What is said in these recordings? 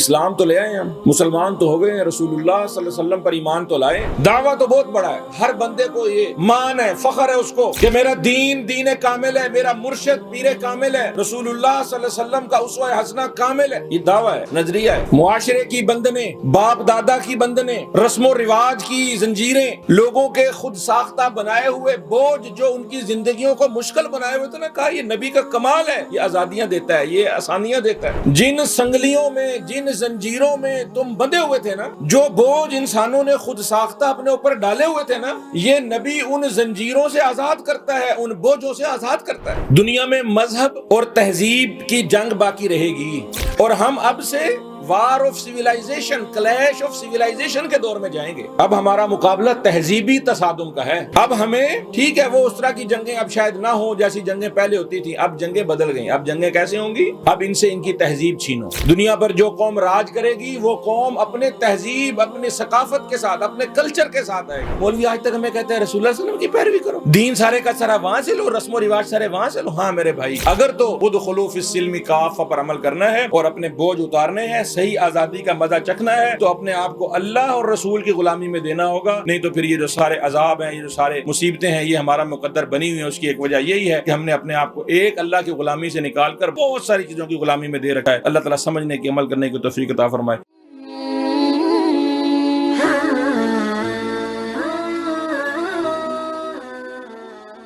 اسلام تو لے آئے، ہم مسلمان تو ہو گئے ہیں، رسول اللہ صلی اللہ علیہ وسلم پر ایمان تو لائے، دعویٰ تو بہت بڑا ہے، ہر بندے کو یہ مان ہے، فخر ہے اس کو کہ میرا دین کامل ہے، میرا مرشد پیر کامل ہے، رسول اللہ صلی اللہ علیہ وسلم کا اسوہ حسنہ کامل ہے۔ یہ دعویٰ ہے، نظریہ ہے۔ معاشرے کی بندنیں، باپ دادا کی بندنیں، رسم و رواج کی زنجیریں، لوگوں کے خود ساختہ بنائے ہوئے بوجھ جو ان کی زندگیوں کو مشکل بنائے ہوئے، تو نے کہا یہ نبی کا کمال ہے، یہ آزادیاں دیتا ہے، یہ آسانیاں دیتا ہے۔ جن سنگلیوں میں، جن زنجیروں میں تم بندھے ہوئے تھے نا، جو بوجھ انسانوں نے خود ساختہ اپنے اوپر ڈالے ہوئے تھے نا، یہ نبی ان زنجیروں سے آزاد کرتا ہے، ان بوجھوں سے آزاد کرتا ہے۔ دنیا میں مذہب اور تہذیب کی جنگ باقی رہے گی، اور ہم اب سے war of civilisation, clash of civilisation کے دور میں جائیں گے۔ اب ہمارا مقابلہ تہذیبی تصادم کا ہے۔ اب ہمیں ٹھیک ہے، وہ اس طرح کی جنگیں اب شاید نہ ہوں جیسی جنگیں پہلے ہوتی تھی، اب جنگیں بدل گئیں۔ اب جنگیں کیسے ہوں گی؟ اب ان سے ان کی تہذیب چھینو۔ دنیا پر جو قوم راج کرے گی، وہ قوم اپنے تہذیب، اپنے ثقافت کے ساتھ، اپنے کلچر کے ساتھ آئے گی۔ مولوی آج تک ہمیں کہتے ہیں رسول اللہ صلی اللہ علیہ وسلم کی پیروی کرو، دین سارے کا سارا وہاں سے لو، رسم و رواج سارے وہاں سے لو۔ ہاں میرے بھائی، اگر تو ادخلوا فی السلم کافہ پر عمل کرنا ہے اور اپنے بوجھ اتارنے ہیں، صحیح آزادی کا مزہ چکھنا ہے، تو اپنے آپ کو اللہ اور رسول کی غلامی میں دینا ہوگا، نہیں تو پھر یہ جو سارے عذاب ہیں، یہ جو سارے مصیبتیں ہیں، یہ ہمارا مقدر بنی ہوئی ہیں۔ اس کی ایک وجہ یہی ہے کہ ہم نے اپنے آپ کو ایک اللہ کی غلامی سے نکال کر بہت ساری چیزوں کی غلامی میں دے رکھا ہے۔ اللہ تعالیٰ سمجھنے کی، عمل کرنے کی توفیق عطا فرمائے۔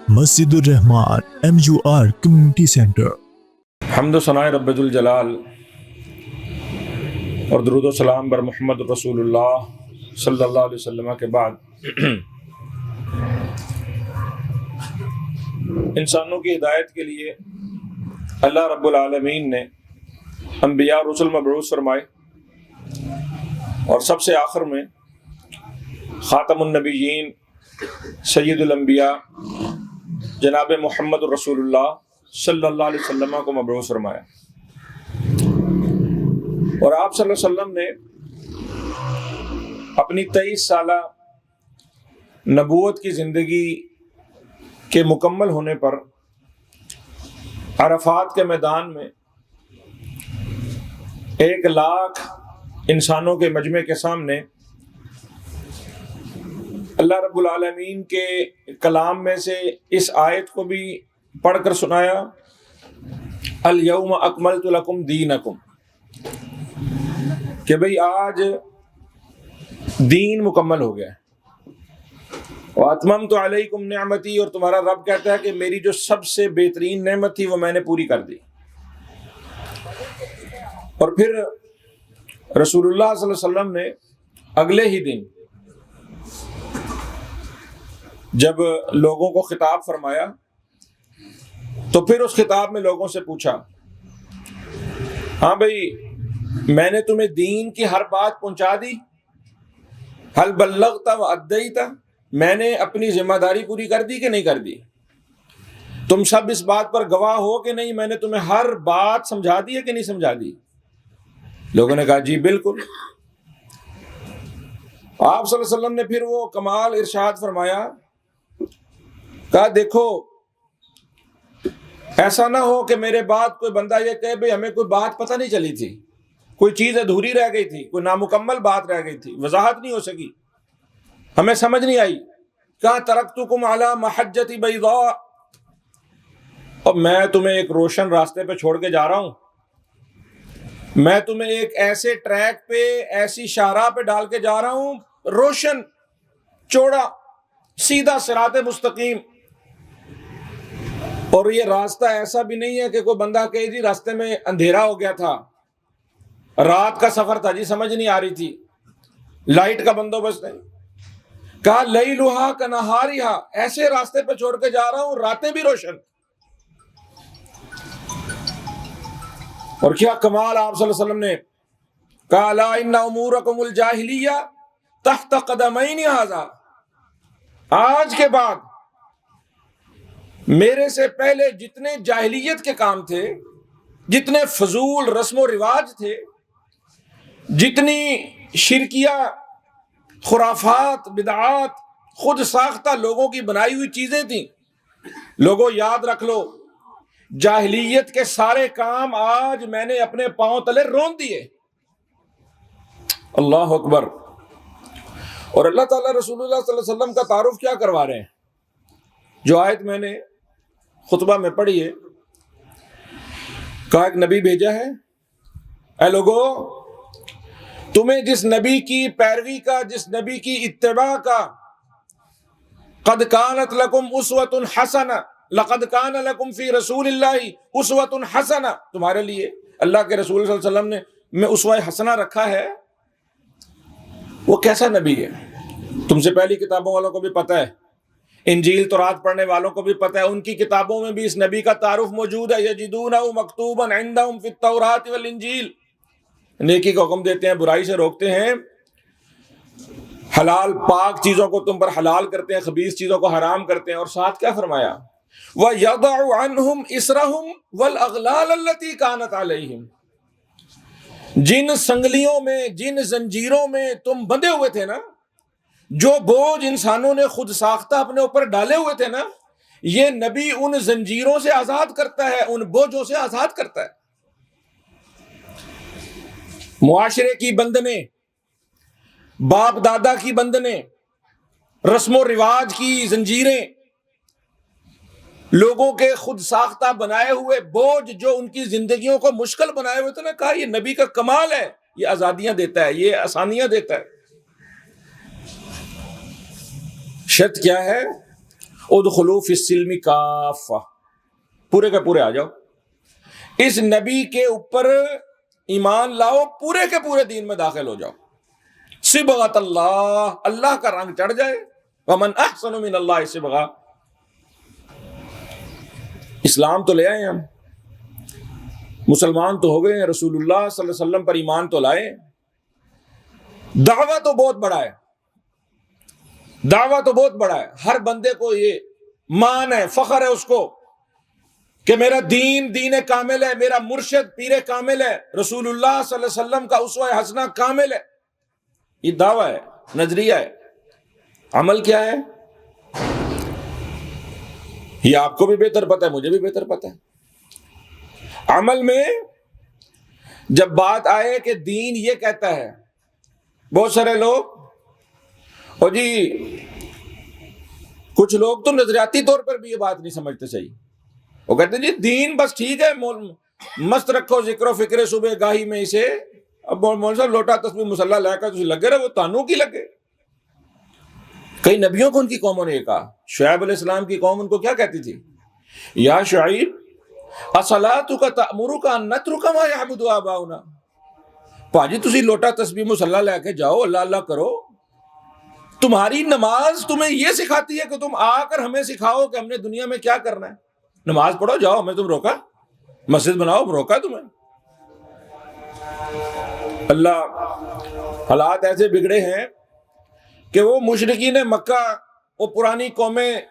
مسجد الرحمان MUR کمیونٹی سینٹر۔ حمد و ثناء رب ذوالجلال اور درود و سلام بر محمد رسول اللہ صلی اللہ علیہ وسلم کے بعد، انسانوں کی ہدایت کے لیے اللہ رب العالمین نے انبیاء رسول مبعوث فرمائے، اور سب سے آخر میں خاتم النبیین سید الانبیاء جناب محمد رسول اللہ صلی اللہ علیہ وسلم کو مبعوث فرمایا۔ اور آپ صلی اللہ علیہ وسلم نے اپنی 23 سالہ نبوت کی زندگی کے مکمل ہونے پر عرفات کے میدان میں 1,00,000 انسانوں کے مجمع کے سامنے اللہ رب العالمین کے کلام میں سے اس آیت کو بھی پڑھ کر سنایا، الیوم اکملت لکم دینکم، کہ بھئی آج دین مکمل ہو گیا ہے، واتممت علیکم نعمتی، اور تمہارا رب کہتا ہے کہ میری جو سب سے بہترین نعمت تھی وہ میں نے پوری کر دی۔ اور پھر رسول اللہ صلی اللہ علیہ وسلم نے اگلے ہی دن جب لوگوں کو خطاب فرمایا، تو پھر اس خطاب میں لوگوں سے پوچھا، ہاں بھئی میں نے تمہیں دین کی ہر بات پہنچا دی، حل بلغت و ادیت، میں نے اپنی ذمہ داری پوری کر دی کہ نہیں کر دی؟ تم سب اس بات پر گواہ ہو کہ نہیں میں نے تمہیں ہر بات سمجھا دی ہے کہ نہیں سمجھا دی؟ لوگوں نے کہا جی بالکل۔ آپ صلی اللہ علیہ وسلم نے پھر وہ کمال ارشاد فرمایا، کہا دیکھو ایسا نہ ہو کہ میرے بعد کوئی بندہ یہ کہے بھئی ہمیں کوئی بات پتہ نہیں چلی تھی، کوئی چیز ادھوری رہ گئی تھی، کوئی نامکمل بات رہ گئی تھی، وضاحت نہیں ہو سکی، ہمیں سمجھ نہیں آئی۔ کہا ترکتکم علی محجۃ بیضاء، اور میں تمہیں ایک روشن راستے پہ چھوڑ کے جا رہا ہوں، میں تمہیں ایک ایسے ٹریک پہ، ایسی شاہراہ پہ ڈال کے جا رہا ہوں، روشن، چوڑا، سیدھا صراط مستقیم۔ اور یہ راستہ ایسا بھی نہیں ہے کہ کوئی بندہ کہے جی راستے میں اندھیرا ہو گیا تھا، رات کا سفر تھا جی سمجھ نہیں آ رہی تھی، لائٹ کا بندوبست نہیں۔ کہا لیلھا کنہارھا، ایسے راستے پہ چھوڑ کے جا رہا ہوں راتیں بھی روشن۔ اور کیا کمال آپ صلی اللہ علیہ وسلم نے کہا، الا ان امورکم الجاہلیہ تحت قدمین ھذا، آج کے بعد میرے سے پہلے جتنے جاہلیت کے کام تھے، جتنے فضول رسم و رواج تھے، جتنی شرکیہ خرافات، بدعات، خود ساختہ لوگوں کی بنائی ہوئی چیزیں تھیں، لوگوں یاد رکھ لو جاہلیت کے سارے کام آج میں نے اپنے پاؤں تلے رون دیے۔ اللہ اکبر۔ اور اللہ تعالیٰ رسول اللہ صلی اللہ علیہ وسلم کا تعارف کیا کروا رہے ہیں؟ جو آیت میں نے خطبہ میں پڑھی ہے، کہا ایک نبی بھیجا ہے، اے لوگو تمہیں جس نبی کی پیروی کا، جس نبی کی اتباع کا، قد کانت لکم اسوۃ حسنہ، لقد کان لکم فی رسول اللہ اسوۃ حسنہ، تمہارے لیے اللہ کے رسول صلی اللہ علیہ وسلم نے میں اسوہ حسنہ رکھا ہے۔ وہ کیسا نبی ہے؟ تم سے پہلی کتابوں والوں کو بھی پتہ ہے، انجیل تورات پڑھنے والوں کو بھی پتہ ہے، ان کی کتابوں میں بھی اس نبی کا تعارف موجود ہے۔ یجدونہ مکتوبا عندہم فی التوراۃ والانجیل، نیکی کا حکم دیتے ہیں، برائی سے روکتے ہیں، حلال پاک چیزوں کو تم پر حلال کرتے ہیں، خبیث چیزوں کو حرام کرتے ہیں، اور ساتھ کیا فرمایا؟ وَيَضَعُ عَنْهُمْ إِصْرَهُمْ وَالْأَغْلَالَ الَّتِي كَانَتْ عَلَيْهِمْ، جن سنگلیوں میں، جن زنجیروں میں تم بندھے ہوئے تھے نا، جو بوجھ انسانوں نے خود ساختہ اپنے اوپر ڈالے ہوئے تھے نا، یہ نبی ان زنجیروں سے آزاد کرتا ہے، ان بوجھوں سے آزاد کرتا ہے۔ معاشرے کی بندنیں، باپ دادا کی بندنیں، رسم و رواج کی زنجیریں، لوگوں کے خود ساختہ بنائے ہوئے بوجھ جو ان کی زندگیوں کو مشکل بنائے ہوئے تھے نا، کہا یہ نبی کا کمال ہے، یہ آزادیاں دیتا ہے، یہ آسانیاں دیتا ہے۔ شرط کیا ہے؟ ادخلوا فی السلم کافہ، پورے کے پورے آ جاؤ، اس نبی کے اوپر ایمان لاؤ، پورے کے پورے دین میں داخل ہو جاؤ۔ صبغۃ اللہ، اللہ کا رنگ چڑھ جائے، ومن احسن من اللہ صبغہ، اسلام تو لے آئے ہم، مسلمان تو ہو گئے، رسول اللہ صلی اللہ علیہ وسلم پر ایمان تو لائے، دعویٰ تو بہت بڑا ہے، دعویٰ تو بہت بڑا ہے، ہر بندے کو یہ مان ہے، فخر ہے اس کو کہ میرا دین دین کامل ہے، میرا مرشد پیر کامل ہے، رسول اللہ صلی اللہ علیہ وسلم کا اسوہ حسنہ کامل ہے۔ یہ دعویٰ ہے، نظریہ ہے۔ عمل کیا ہے؟ یہ آپ کو بھی بہتر پتہ ہے، مجھے بھی بہتر پتہ ہے۔ عمل میں جب بات آئے کہ دین یہ کہتا ہے، بہت سارے لوگ، اور جی کچھ لوگ تو نظریاتی طور پر بھی یہ بات نہیں سمجھتے صحیح، وہ کہتے ہیں جی دین بس ٹھیک ہے، مست رکھو ذکر و فکر صبح گاہی میں اسے، اب مول صاحب لوٹا تسبیح مصلی لے کر تسی لگے رہے، وہ تانوں کی لگے۔ کئی نبیوں کو ان کی قوموں نے یہ کہا، شعیب علیہ السلام کی قوم ان کو کیا کہتی تھی؟ یا شعیب اصلاتک تأمرک ان نترک ما یعبد آباؤنا، پاجی تسی لوٹا تسبیح مصلی لے کے جاؤ، اللہ اللہ کرو، تمہاری نماز تمہیں یہ سکھاتی ہے کہ تم آ کر ہمیں سکھاؤ کہ ہم نے دنیا میں کیا کرنا ہے، نماز پڑھو جاؤ، ہمیں تم روکا؟ مسجد بناؤ، روکا تمہیں؟ اللہ حالات ایسے بگڑے ہیں کہ وہ مشرکین مکہ، وہ پرانی قومیں،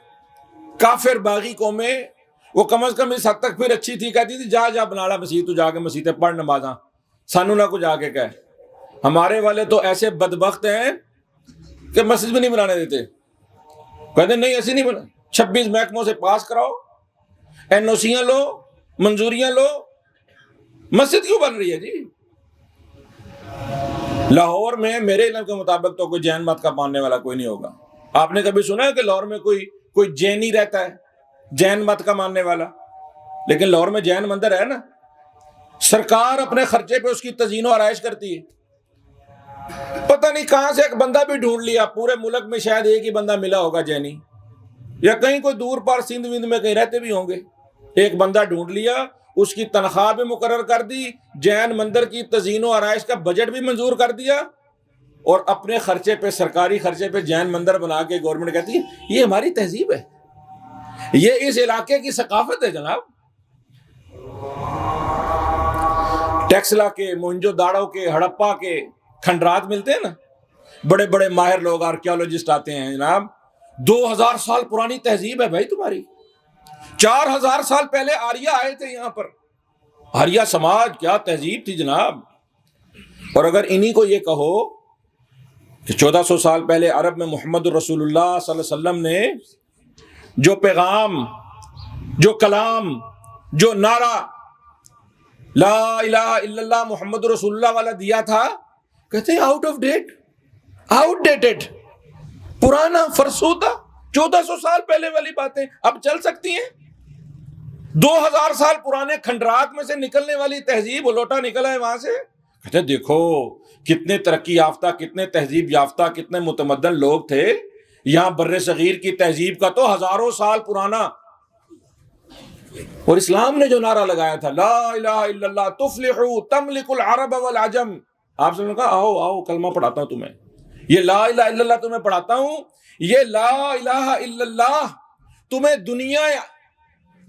کافر باغی قومیں، وہ کم از کم اس حد تک پھر اچھی تھی، کہتی تھی جا بنا لا مسجد، تو جا کے مسجد پڑھ نمازاں، سانو نہ کو جا کے کہے۔ ہمارے والے تو ایسے بدبخت ہیں کہ مسجد بھی نہیں بنانے دیتے، کہتے نہیں ایسے نہیں بنا، 26 محکموں سے پاس کراؤ، NOCیاں لو، منظوریاں لو، مسجد کیوں بن رہی ہے جی؟ لاہور میں میرے علم کے مطابق تو کوئی جین مت کا ماننے والا کوئی نہیں ہوگا۔ آپ نے کبھی سنا ہے کہ لاہور میں کوئی جینی رہتا ہے، جین مت کا ماننے والا؟ لیکن لاہور میں جین مندر ہے نا، سرکار اپنے خرچے پہ اس کی تزئین و آرائش کرتی ہے۔ پتہ نہیں کہاں سے ایک بندہ بھی ڈھونڈ لیا، پورے ملک میں شاید ایک ہی بندہ ملا ہوگا جینی، یا کہیں کوئی دور پار سندھ وندھ میں کہیں رہتے بھی ہوں گے، ایک بندہ ڈھونڈ لیا، اس کی تنخواہ بھی مقرر کر دی، جین مندر کی تزئین و آرائش کا بجٹ بھی منظور کر دیا، اور اپنے خرچے پہ، سرکاری خرچے پہ جین مندر بنا کے گورنمنٹ کہتی ہے یہ ہماری تہذیب ہے، یہ اس علاقے کی ثقافت ہے جناب۔ ٹیکسلا کے، موہنجو داڑو کے، ہڑپا کے کھنڈرات ملتے ہیں نا، بڑے بڑے ماہر لوگ، آرکیولوجسٹ آتے ہیں، جناب 2000 سال پرانی تہذیب ہے بھائی تمہاری، 4000 سال پہلے آریہ آئے تھے یہاں پر، آریہ سماج کیا تہذیب تھی جناب۔ اور اگر انہی کو یہ کہو کہ 1400 سال پہلے عرب میں محمد رسول اللہ صلی اللہ علیہ وسلم نے جو پیغام، جو کلام، جو نعرہ لا الہ الا اللہ محمد رسول اللہ والا دیا تھا، کہتے ہیں آؤٹ آف ڈیٹ، آؤٹ ڈیٹڈ، پرانا، فرسودہ، 1400 سال پہلے والی باتیں اب چل سکتی ہیں؟ 2000 سال پرانے کھنڈرات میں سے نکلنے والی تہذیب لوٹا نکلا ہے وہاں سے. کہتے ہیں دیکھو کتنے ترقی یافتہ، کتنے تہذیب یافتہ، کتنے متمدن لوگ تھے یہاں. بر صغیر کی تہذیب کا تو ہزاروں سال پرانا. اور اسلام نے جو نعرہ لگایا تھا لا الہ الا اللہ تفلحوا تملک العرب والعجم، آپ سے کہا آؤ آؤ کلمہ پڑھاتا ہوں تمہیں، یہ لا الہ الا اللہ تمہیں پڑھاتا ہوں. یہ لا الہ الا اللہ تمہیں دنیا،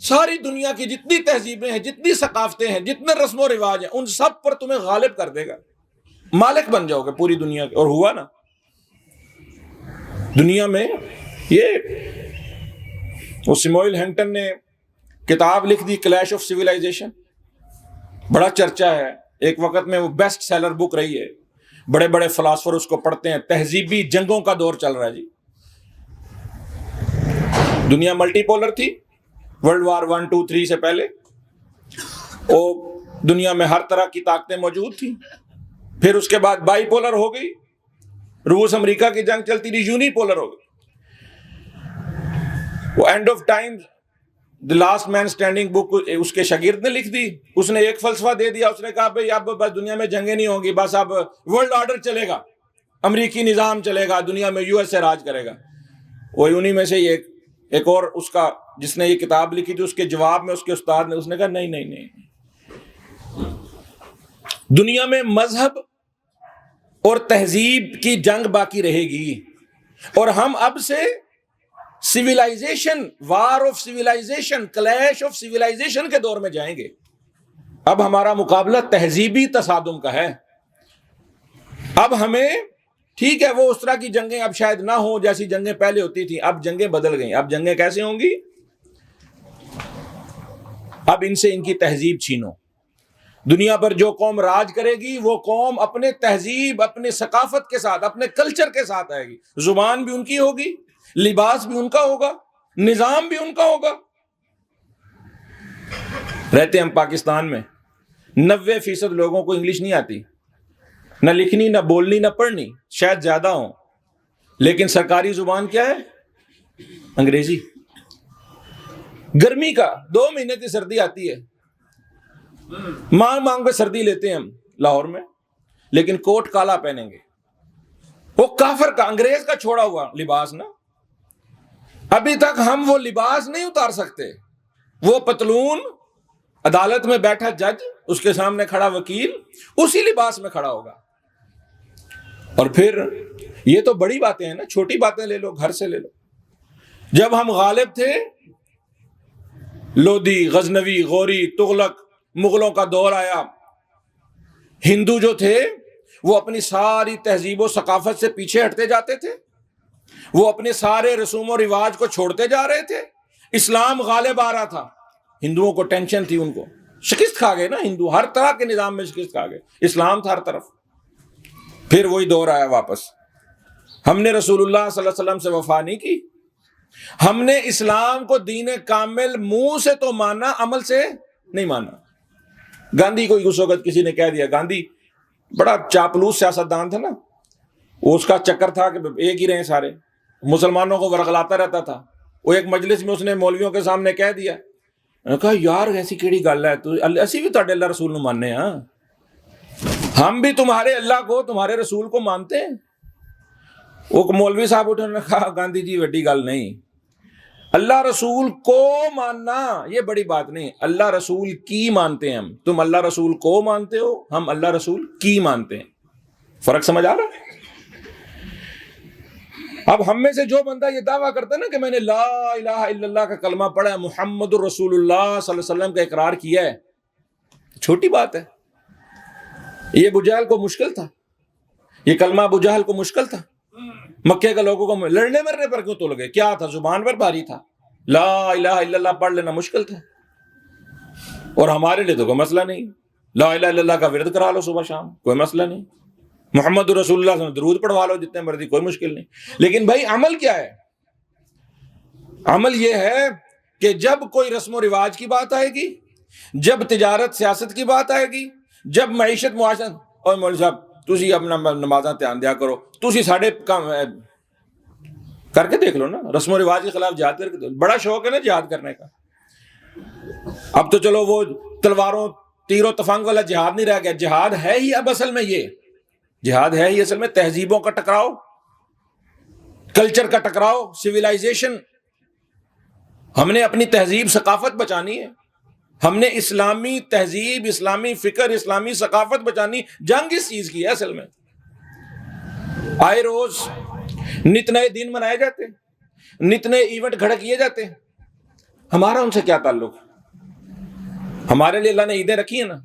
ساری دنیا کی جتنی تہذیبیں ہیں، جتنی ثقافتیں ہیں، جتنے رسم و رواج ہیں، ان سب پر تمہیں غالب کر دے گا، مالک بن جاؤ گے پوری دنیا کے. اور ہوا نا دنیا میں. یہ وہ سیموئل ہینگٹن نے کتاب لکھ دی کلیش آف سیولائزیشن، بڑا چرچا ہے، ایک وقت میں وہ بیسٹ سیلر بک رہی ہے، بڑے بڑے فلاسفر اس کو پڑھتے ہیں. تہذیبی جنگوں کا دور چل رہا ہے جی. دنیا ملٹی پولر تھی ورلڈ وار 1 2 3 سے پہلے، وہ دنیا میں ہر طرح کی طاقتیں موجود تھیں. پھر اس کے بعد بائی پولر ہو گئی، روس امریکہ کی جنگ چلتی رہی، یونی پولر ہو گئی. وہ end of time the last man standing book اس کے شاگرد نے لکھ دی. اس نے ایک فلسفہ دے دیا، اس نے کہا بھائی اب بس دنیا میں جنگیں نہیں ہوں گی، بس اب ورلڈ آرڈر چلے گا، امریکی نظام چلے گا، دنیا میں یو ایس اے راج کرے گا. وہ انہی میں سے ایک اور اس کا جس نے یہ کتاب لکھی تھی، اس کے جواب میں اس کے استاد نے اس نے کہا نہیں نہیں نہیں، دنیا میں مذہب اور تہذیب کی جنگ باقی رہے گی، اور ہم اب سے civilisation, war of civilisation, clash of civilisation کے دور میں جائیں گے. اب ہمارا مقابلہ تہذیبی تصادم کا ہے. اب ہمیں ٹھیک ہے وہ اس طرح کی جنگیں اب شاید نہ ہوں جیسی جنگیں پہلے ہوتی تھیں، اب جنگیں بدل گئیں. اب جنگیں کیسے ہوں گی؟ اب ان سے ان کی تہذیب چھینو. دنیا پر جو قوم راج کرے گی وہ قوم اپنے تہذیب، اپنے ثقافت کے ساتھ، اپنے کلچر کے ساتھ آئے گی. زبان بھی ان کی ہوگی، لباس بھی ان کا ہوگا، نظام بھی ان کا ہوگا. رہتے ہم پاکستان میں 90% لوگوں کو انگلش نہیں آتی، نہ لکھنی، نہ بولنی، نہ پڑھنی، شاید زیادہ ہوں، لیکن سرکاری زبان کیا ہے؟ انگریزی. گرمی کا 2 مہینے کی سردی آتی ہے، مانگ کے سردی لیتے ہیں ہم لاہور میں، لیکن کوٹ کالا پہنیں گے. وہ کافر کا، انگریز کا چھوڑا ہوا لباس نا. ابھی تک ہم وہ لباس نہیں اتار سکتے. وہ پتلون، عدالت میں بیٹھا جج، اس کے سامنے کھڑا وکیل، اسی لباس میں کھڑا ہوگا. اور پھر یہ تو بڑی باتیں ہیں نا، چھوٹی باتیں لے لو، گھر سے لے لو. جب ہم غالب تھے، لودھی، غزنوی، غوری، تغلق، مغلوں کا دور آیا، ہندو جو تھے وہ اپنی ساری تہذیب و ثقافت سے پیچھے ہٹتے جاتے تھے، وہ اپنے سارے رسوم و رواج کو چھوڑتے جا رہے تھے. اسلام غالب آ رہا تھا، ہندوؤں کو ٹینشن تھی، ان کو شکست کھا گئے نا. ہندو ہر طرح کے نظام میں شکست کھا گئے، اسلام تھا ہر طرف. پھر وہی دور آیا واپس. ہم نے رسول اللہ صلی اللہ علیہ وسلم سے وفا نہیں کی. ہم نے اسلام کو دین کامل منہ سے تو مانا، عمل سے نہیں مانا. گاندھی کو اس وقت کسی نے کہہ دیا، گاندھی بڑا چاپلوس سیاستدان تھا نا، وہ اس کا چکر تھا کہ ایک ہی رہیں سارے، مسلمانوں کو ورغلاتا رہتا تھا. وہ ایک مجلس میں اس نے مولویوں کے سامنے کہہ دیا، کہا یار ایسی کیڑی گل ہے، تو اسی بھی تہاڈے اللہ رسول نو ماننے ہاں، ہم بھی تمہارے اللہ کو، تمہارے رسول کو مانتے ہیں. وہ مولوی صاحب اٹھے، انہوں نے کہا گاندھی جی وڈی گل نہیں، اللہ رسول کو ماننا یہ بڑی بات نہیں، اللہ رسول کی مانتے ہیں ہم. تم اللہ رسول کو مانتے ہو، ہم اللہ رسول کی مانتے ہیں. فرق سمجھ آ رہا ہے؟ اب ہم میں سے جو بندہ یہ دعویٰ کرتا ہے نا کہ میں نے لا الہ الا اللہ کا کلمہ پڑھا ہے، محمد الرسول اللہ صلی اللہ علیہ وسلم کا اقرار کیا ہے، چھوٹی بات ہے. یہ ابو جہل کو مشکل تھا، یہ کلمہ ابو جہل کو مشکل تھا. مکے کے لوگوں کو لڑنے مرنے پر کیوں تل گئے؟ کیا تھا؟ زبان پر بھاری تھا. لا الہ الا اللہ پڑھ لینا مشکل تھا. اور ہمارے لیے تو کوئی مسئلہ نہیں، لا الہ الا اللہ کا ورد کرا لو صبح شام، کوئی مسئلہ نہیں. محمد رسول اللہ صلی اللہ علیہ وسلم درود پڑھوا لو جتنے مرضی، کوئی مشکل نہیں. لیکن بھائی عمل کیا ہے؟ عمل یہ ہے کہ جب کوئی رسم و رواج کی بات آئے گی، جب تجارت سیاست کی بات آئے گی، جب معیشت معاشرت، اور مولوی صاحب تسی اپنا نمازاں دھیان دیا کرو، تسی ساڑھے کام کر کے دیکھ لو نا، رسم و رواج کے خلاف جہاد کر کے دیکھ لو۔ بڑا شوق ہے نا جہاد کرنے کا۔ اب تو چلو وہ تلواروں تیر و تفنگ والا جہاد نہیں رہ گیا، جہاد ہے ہی اب اصل میں یہ جہاد ہے ہی اصل میں تہذیبوں کا ٹکراؤ، کلچر کا ٹکراؤ، سویلائزیشن۔ ہم نے اپنی تہذیب ثقافت بچانی ہے، ہم نے اسلامی تہذیب، اسلامی فکر، اسلامی ثقافت بچانی۔ جنگ اس چیز کی ہے اصل میں۔ آئے روز نت نئے دن منائے جاتے ہیں، نت نئے ایونٹ کھڑے کیے جاتے ہیں، ہمارا ان سے کیا تعلق؟ ہمارے لیے اللہ نے عیدیں رکھی ہیں نا۔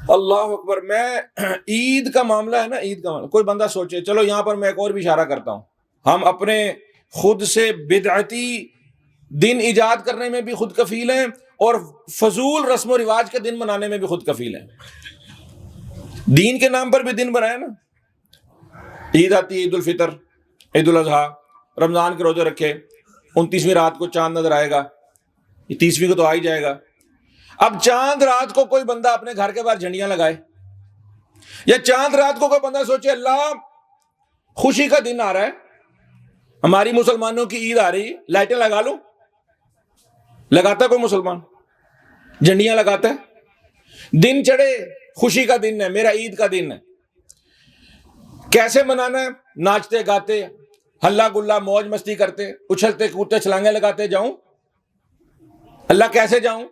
اللہ اکبر۔ میں عید کا معاملہ ہے نا، عید کا معاملہ، کوئی بندہ سوچے، چلو یہاں پر میں ایک اور بھی اشارہ کرتا ہوں، ہم اپنے خود سے بدعتی دن ایجاد کرنے میں بھی خود کفیل ہیں اور فضول رسم و رواج کے دن منانے میں بھی خود کفیل ہیں۔ دین کے نام پر بھی دن بنائے نا، عید آتی ہے، عید الفطر، عید الاضحیٰ، رمضان کے روزے رکھے، 29ویں رات کو چاند نظر آئے گا، 30ویں کو تو آ ہی جائے گا۔ اب چاند رات کو کوئی بندہ اپنے گھر کے باہر جھنڈیاں لگائے، یا چاند رات کو کوئی بندہ سوچے اللہ خوشی کا دن آ رہا ہے، ہماری مسلمانوں کی عید آ رہی ہے، لائٹیں لگا لوں۔ لگاتا ہے کوئی مسلمان؟ جھنڈیاں لگاتا ہے؟ دن چڑھے، خوشی کا دن ہے، میرا عید کا دن ہے، کیسے منانا ہے؟ ناچتے گاتے، ہلا گلا، موج مستی کرتے، اچھلتے کودتے، چھلانگیں لگاتے جاؤں؟ اللہ کیسے جاؤں؟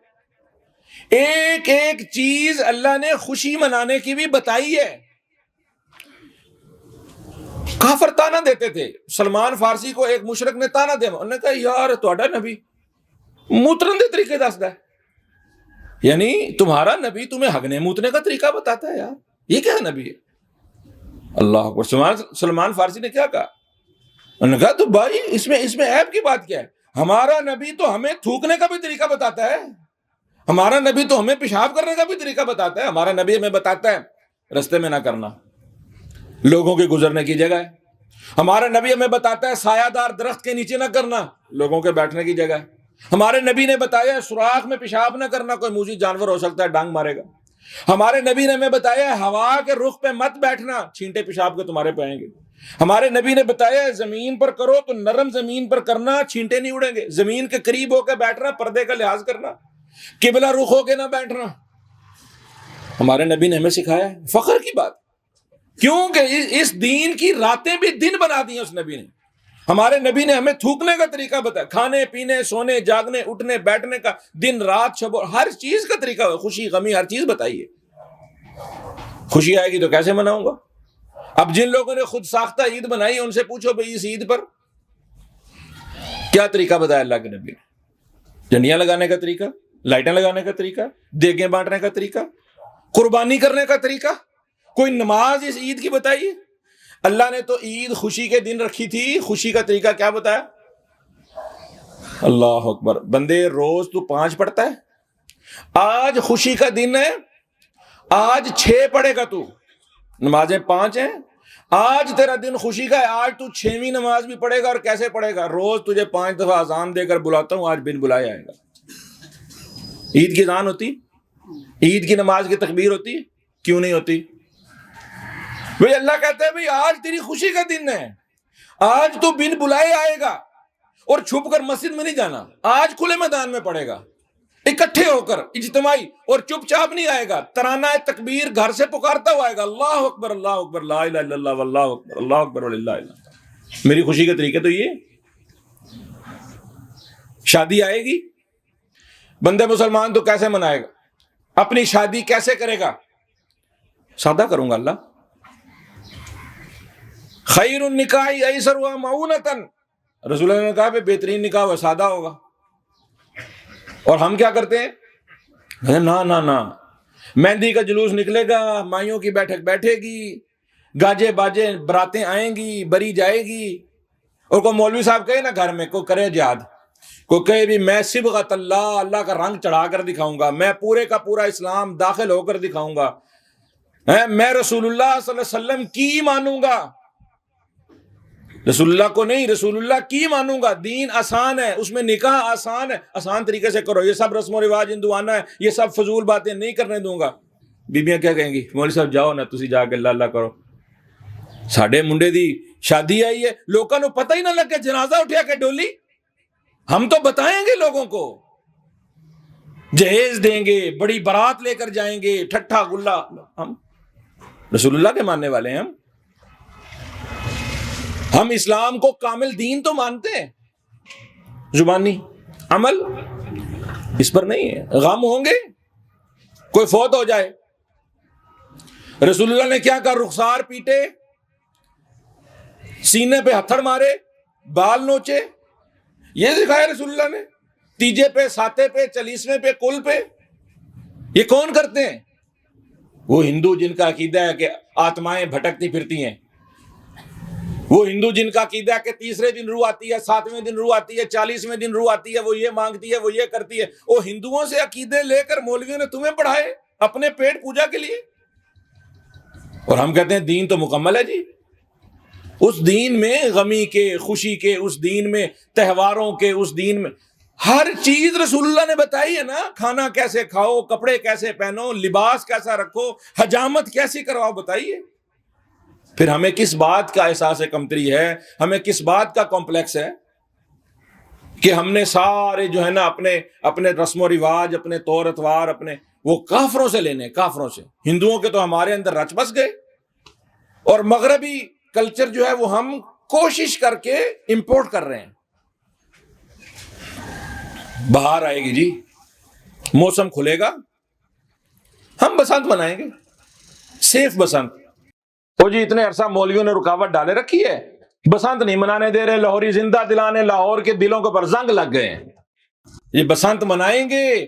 ایک ایک چیز اللہ نے خوشی منانے کی بھی بتائی ہے۔ کافر تانا دیتے تھے، سلمان فارسی کو ایک مشرک نے تانا دیا، انہوں نے کہا یار تہاڈا نبی موترن دے طریقے دسدا ہے، یعنی تمہارا نبی تمہیں ہگنے موتنے کا طریقہ بتاتا ہے، یار یہ کیا نبی ہے؟ اللہ اکبر۔ سلمان فارسی نے کیا کہا؟ انہوں نے کہا تو بھائی اس میں عیب کی بات کیا ہے؟ ہمارا نبی تو ہمیں تھوکنے کا بھی طریقہ بتاتا ہے، ہمارا نبی تو ہمیں پیشاب کرنے کا بھی طریقہ بتاتا ہے، ہمارا نبی ہمیں بتاتا ہے رستے میں نہ کرنا، لوگوں کے گزرنے کی جگہ ہے، ہمارا نبی ہمیں بتاتا ہے سایہ دار درخت کے نیچے نہ کرنا، لوگوں کے بیٹھنے کی جگہ ہے، ہمارے نبی نے بتایا سوراخ میں پیشاب نہ کرنا، کوئی موذی جانور ہو سکتا ہے ڈانگ مارے گا، ہمارے نبی نے ہمیں بتایا ہوا کے رخ پہ مت بیٹھنا، چھینٹے پیشاب کے تمہارے پہ آئیں گے، ہمارے نبی نے بتایا زمین پر کرو تو نرم زمین پر کرنا، چھینٹے نہیں اڑیں گے، زمین کے قریب ہو کے بیٹھنا، پردے کا لحاظ کرنا، قبلہ رخ ہو کے نہ بیٹھنا، ہمارے نبی نے ہمیں سکھایا ہے۔ فخر کی بات، کیونکہ اس دین کی راتیں بھی دن بنا دی ہیں اس نبی نے۔ ہمارے نبی نے ہمیں تھوکنے کا طریقہ بتایا، کھانے پینے، سونے، جاگنے، اٹھنے، بیٹھنے کا، دن رات، شب ہر چیز کا طریقہ، خوشی غمی ہر چیز بتائیے۔ خوشی آئے گی تو کیسے مناؤں گا؟ اب جن لوگوں نے خود ساختہ عید بنائی ان سے پوچھو بھئی اس عید پر کیا طریقہ بتایا اللہ کے نبی نے؟ جھنڈیاں لگانے کا طریقہ، لائٹیں لگانے کا طریقہ، دیگیں بانٹنے کا طریقہ، قربانی کرنے کا طریقہ، کوئی نماز اس عید کی بتائیے؟ اللہ نے تو عید خوشی کے دن رکھی تھی، خوشی کا طریقہ کیا بتایا؟ اللہ اکبر۔ بندے روز تو 5 پڑھتا ہے، آج خوشی کا دن ہے، آج 6 پڑھے گا تو، نمازیں 5 ہیں، آج تیرا دن خوشی کا ہے، آج تو 6ویں نماز بھی پڑھے گا، اور کیسے پڑھے گا؟ روز تجھے 5 دفعہ اذان دے کر بلاتا ہوں، آج بن بلائے آئے گا۔ عید کی اذان ہوتی، عید کی نماز کی تکبیر ہوتی، کیوں نہیں ہوتی؟ بھئی اللہ کہتا ہے بھئی آج تیری خوشی کا دن ہے، آج تو بن بلائے آئے گا، اور چھپ کر مسجد میں نہیں جانا، آج کھلے میدان میں پڑھے گا، اکٹھے ہو کر اجتماعی، اور چپ چاپ نہیں آئے گا، ترانہ تکبیر گھر سے پکارتا ہوا آئے گا، اللہ اکبر اللہ اکبر لا الہ الا اللہ واللہ اکبر اللہ اکبر وللہ الحمد۔ میری خوشی کے طریقے تو یہ۔ شادی آئے گی، بندے مسلمان تو کیسے منائے گا؟ اپنی شادی کیسے کرے گا؟ سادہ کروں گا اللہ، خیر النکاح ایسرها معونۃ، رسول اللہ نے کہا کہ بہترین نکاح وہ سادہ ہوگا، اور ہم کیا کرتے ہیں؟ نا مہندی کا جلوس نکلے گا، مائیوں کی بیٹھک بیٹھے گی، گاجے باجے براتیں آئیں گی، بری جائے گی، اور کوئی مولوی صاحب کہے نا گھر میں، کوئی کرے جہاد، کوئی کہے بھی میں صبغۃ اللہ کا رنگ چڑھا کر دکھاؤں گا، میں پورے کا پورا اسلام داخل ہو کر دکھاؤں گا، میں رسول اللہ صلی اللہ علیہ وسلم کی مانوں گا، رسول اللہ کو نہیں، رسول اللہ کی مانوں گا، دین آسان ہے، اس میں نکاح آسان ہے، آسان طریقے سے کرو، یہ سب رسم و رواج ہندوانہ ہے، یہ سب فضول باتیں نہیں کرنے دوں گا۔ بیبیاں کیا کہیں گی؟ مولوی صاحب جاؤ نا تسی جا کے اللہ اللہ کرو. ساڈے منڈے دی شادی آئی ہے, لوگوں کو پتہ ہی نہ لگے جنازہ اٹھیا کہ ڈولی. ہم تو بتائیں گے لوگوں کو, جہیز دیں گے, بڑی بارات لے کر جائیں گے, ٹھٹھا گلا. ہم رسول اللہ کے ماننے والے ہیں. ہم اسلام کو کامل دین تو مانتے ہیں, زبانی عمل اس پر نہیں ہے. غم ہوں گے, کوئی فوت ہو جائے, رسول اللہ نے کیا کہا؟ رخسار پیٹے, سینے پہ ہتھڑ مارے, بال نوچے. یہ سکھایا رسول اللہ نے. تیجے پہ, ساتے پہ, 40ویں پہ, کل پہ. یہ کون کرتے ہیں؟ وہ ہندو جن کا عقیدہ ہے کہ آتمائیں بھٹکتی پھرتی ہیں. وہ ہندو جن کا عقیدہ ہے کہ تیسرے دن روح آتی ہے, 7ویں دن روح آتی ہے, 40ویں دن روح آتی ہے, وہ یہ مانگتی ہے, وہ یہ کرتی ہے. وہ ہندوؤں سے عقیدے لے کر مولویوں نے تمہیں پڑھائے اپنے پیٹ پوجا کے لیے. اور ہم کہتے ہیں دین تو مکمل ہے جی. اس دین میں غمی کے, خوشی کے, اس دین میں تہواروں کے, اس دین میں ہر چیز رسول اللہ نے بتائی ہے نا. کھانا کیسے کھاؤ, کپڑے کیسے پہنو, لباس کیسا رکھو, حجامت کیسی کرواؤ, بتائیے. پھر ہمیں کس بات کا احساس کمتری ہے, ہمیں کس بات کا کمپلیکس ہے کہ ہم نے سارے جو ہے نا اپنے رسم و رواج, اپنے طور اتوار, اپنے وہ کافروں سے لینے, کافروں سے. ہندوؤں کے تو ہمارے اندر رچ بس گئے, اور مغربی کلچر جو ہے وہ ہم کوشش کر کے امپورٹ کر رہے ہیں. بہار آئے گی جی, موسم کھلے گا, ہم بسنت منائیں گے, سیف بسنت. وہ جی اتنے عرصہ مولویوں نے رکاوٹ ڈالے رکھی ہے, بسنت نہیں منانے دے رہے, لاہوری زندہ دلانے, لاہور کے دلوں کے پر زنگ لگ گئے ہیں. یہ بسنت منائیں گے,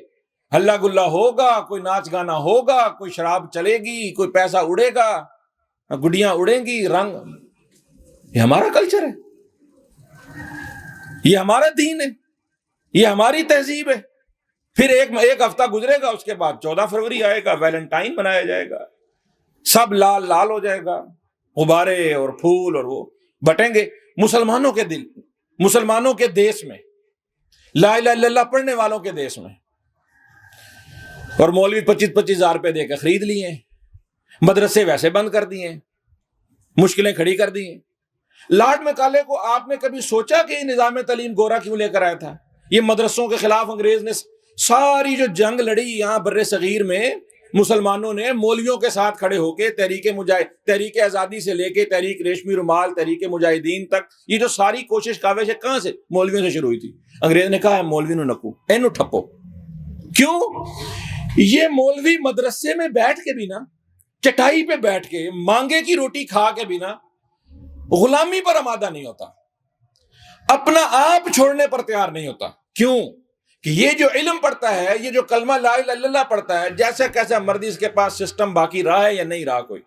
ہلا گلا ہوگا, کوئی ناچ گانا ہوگا, کوئی شراب چلے گی, کوئی پیسہ اڑے گا, گڈیاں اڑیں گی, رنگ. یہ ہمارا کلچر ہے, یہ ہمارا دین ہے, یہ ہماری تہذیب ہے. پھر ایک ہفتہ گزرے گا, اس کے بعد 14 فروری آئے گا, ویلنٹائن منایا جائے گا, سب لال لال ہو جائے گا, غبارے اور پھول اور وہ بٹیں گے. مسلمانوں کے دل, مسلمانوں کے دیش میں, لا الہ الا اللہ پڑھنے والوں کے دیش میں. اور مولوی 25-25 ہزار روپے دے کے خرید لیے, مدرسے ویسے بند کر دیے, مشکلیں کھڑی کر دی ہیں. لارڈ میکالے کو آپ نے کبھی سوچا کہ یہ نظام تعلیم گورا کیوں لے کر آیا تھا؟ یہ مدرسوں کے خلاف انگریز نے ساری جو جنگ لڑی یہاں بر صغیر میں, مسلمانوں نے مولویوں کے ساتھ کھڑے ہو کے تحریک آزادی سے لے کے تحریک ریشمی رومال, تحریک مجاہدین تک, یہ جو ساری کوشش کاوش ہے کہاں سے؟ مولویوں سے شروع ہوئی تھی. انگریز نے کہا ہے مولوی نو نکو, اینو ٹھپو. کیوں؟ یہ مولوی مدرسے میں بیٹھ کے بھی نا, چٹائی پہ بیٹھ کے, مانگے کی روٹی کھا کے بھی نا, غلامی پر آمادہ نہیں ہوتا, اپنا آپ چھوڑنے پر تیار نہیں ہوتا. کیوں؟ کہ یہ جو علم پڑھتا ہے, یہ جو کلمہ لا الہ الا اللہ پڑھتا ہے, جیسا کیسا مرضی اس کے پاس سسٹم باقی رہا ہے یا نہیں رہا کوئی,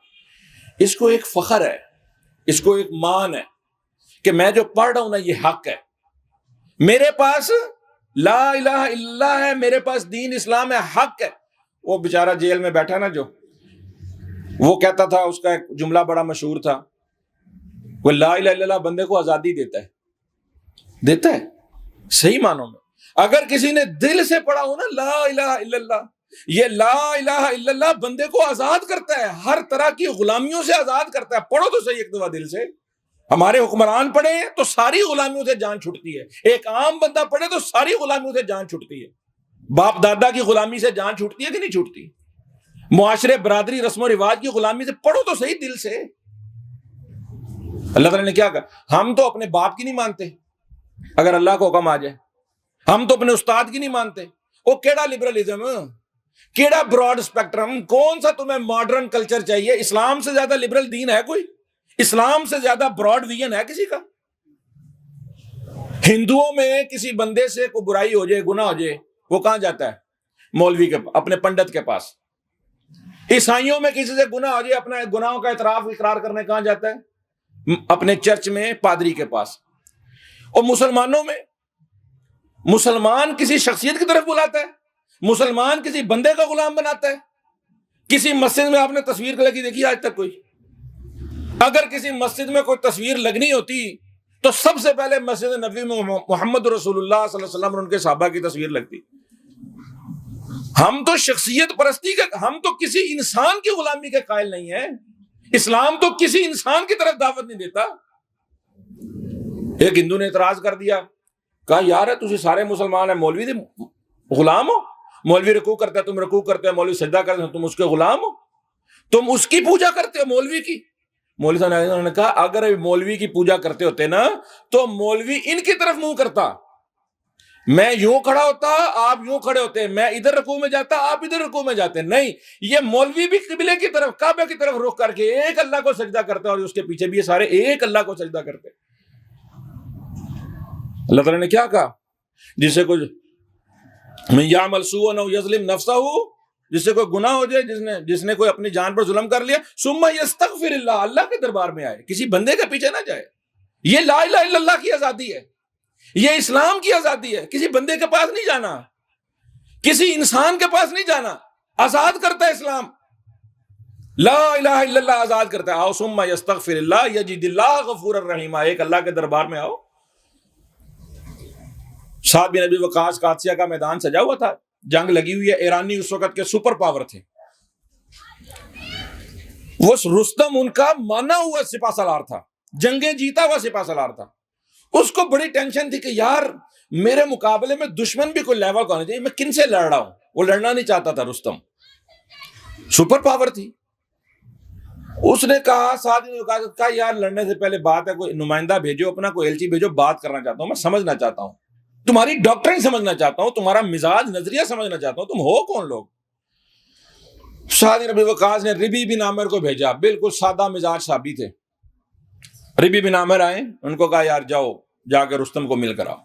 اس کو ایک فخر ہے, اس کو ایک مان ہے کہ میں جو پڑھ رہا ہوں نا یہ حق ہے, میرے پاس لا الہ الا اللہ ہے, میرے پاس دین اسلام ہے, حق ہے. وہ بیچارہ جیل میں بیٹھا نا جو, وہ کہتا تھا, اس کا ایک جملہ بڑا مشہور تھا, وہ لا الہ الا اللہ بندے کو آزادی دیتا ہے صحیح معنوں میں. اگر کسی نے دل سے پڑھا ہو نا لا الہ الا اللہ, یہ لا الہ الا اللہ بندے کو آزاد کرتا ہے, ہر طرح کی غلامیوں سے آزاد کرتا ہے. پڑھو تو صحیح ایک دفعہ دل سے. ہمارے حکمران پڑھے تو ساری غلامیوں سے جان چھوٹتی ہے, ایک عام بندہ پڑھے تو ساری غلامیوں سے جان چھوٹتی ہے. باپ دادا کی غلامی سے جان چھوٹتی ہے کہ نہیں چھوٹتی؟ معاشرے, برادری, رسم و رواج کی غلامی سے. پڑھو تو صحیح دل سے. اللہ تعالیٰ نے کیا کہا؟ ہم تو اپنے باپ کی نہیں مانتے اگر اللہ کو حکم آ جائے, ہم تو اپنے استاد کی نہیں مانتے. وہ کیڑا لبرلزم, کیڑا براڈ اسپیکٹرم, کون سا تمہیں ماڈرن کلچر چاہیے؟ اسلام سے زیادہ لبرل دین ہے کوئی؟ اسلام سے زیادہ براڈ ویژن ہے کسی کا؟ ہندوؤں میں کسی بندے سے کوئی برائی ہو جائے, گناہ ہو جائے, وہ کہاں جاتا ہے؟ مولوی کے, اپنے پنڈت کے پاس. عیسائیوں میں کسی سے گناہ ہو جائے, اپنا گناہوں کا اقرار کرنے کہاں جاتا ہے؟ اپنے چرچ میں پادری کے پاس. اور مسلمانوں میں, مسلمان کسی شخصیت کی طرف بلاتا ہے, مسلمان کسی بندے کا غلام بناتا ہے. کسی مسجد میں آپ نے تصویر لگی دیکھی آج تک کوئی؟ اگر کسی مسجد میں کوئی تصویر لگنی ہوتی تو سب سے پہلے مسجد نبوی میں محمد رسول اللہ صلی اللہ علیہ وسلم اور ان کے صحابہ کی تصویر لگتی. ہم تو شخصیت پرستی کے، ہم تو کسی انسان کی غلامی کے قائل نہیں ہیں. اسلام تو کسی انسان کی طرف دعوت نہیں دیتا. ایک ہندو نے اعتراض کر دیا، کہا یار تجھے سارے مسلمان ہیں، مولوی دے غلام ہو. مولوی رکوع کرتا ہے تم رکوع کرتے ہو، مولوی سجدہ کرتے ہو تم اس کے غلام ہو، تم اس کی پوجا کرتے ہو مولوی کی. مولوی صاحب نے کہا اگر مولوی کی پوجا کرتے ہوتے نا تو مولوی ان کی طرف منہ کرتا، میں یوں کھڑا ہوتا آپ یوں کھڑے ہوتے، میں ادھر رکوع میں جاتا آپ ادھر رکوع میں جاتے. نہیں، یہ مولوی بھی قبلے کی طرف، کعبہ کی طرف رخ کر کے ایک اللہ کو سجدہ کرتا اور اس کے پیچھے بھی یہ سارے ایک اللہ کو سجدہ کرتے. اللہ تعالیٰ نے کیا کہا؟ جسے کوئی من یعمل سوءا او یظلم نفسہ، جس سے کوئی گناہ ہو جائے، جس نے کوئی اپنی جان پر ظلم کر لیا، ثم یستغفر اللہ، اللہ کے دربار میں آئے، کسی بندے کے پیچھے نہ جائے. یہ لا الہ الا اللہ کی آزادی ہے، یہ اسلام کی آزادی ہے. کسی بندے کے پاس نہیں جانا، کسی انسان کے پاس نہیں جانا. آزاد کرتا ہے اسلام، لا الہ الا اللہ آزاد کرتا ہے. آؤ ثم یستغفر اللہ یجد اللہ غفور الرحیم، ایک اللہ کے دربار میں آؤ. سعد بن ابی وقاص قادسیہ کا میدان سجا ہوا تھا، جنگ لگی ہوئی ہے، ایرانی اس وقت کے سپر پاور تھے. وہ رستم ان کا مانا ہوا سپاہ سالار تھا، جنگیں جیتا ہوا سپاہ سالار تھا. اس کو بڑی ٹینشن تھی کہ یار میرے مقابلے میں دشمن بھی کوئی لیول کا ہونا چاہیے، میں کن سے لڑ رہا ہوں. وہ لڑنا نہیں چاہتا تھا، رستم سپر پاور تھی. اس نے کہا سعد نے کہا یار لڑنے سے پہلے بات ہے، کوئی نمائندہ بھیجو اپنا، کوئی ایلچی بھیجو، بات کرنا چاہتا ہوں، میں سمجھنا چاہتا ہوں، تمہاری ڈاکٹرنگ سمجھنا چاہتا ہوں، تمہارا مزاج نظریہ سمجھنا چاہتا ہوں، تم ہو کون لوگ. سعد بن ابی وقاص نے ربی بن عامر کو بھیجا، بالکل سادہ مزاج صحابی تھے. ربی بن عامر آئے، ان کو کہا یار جاؤ جا کے رستم کو مل کر آؤ.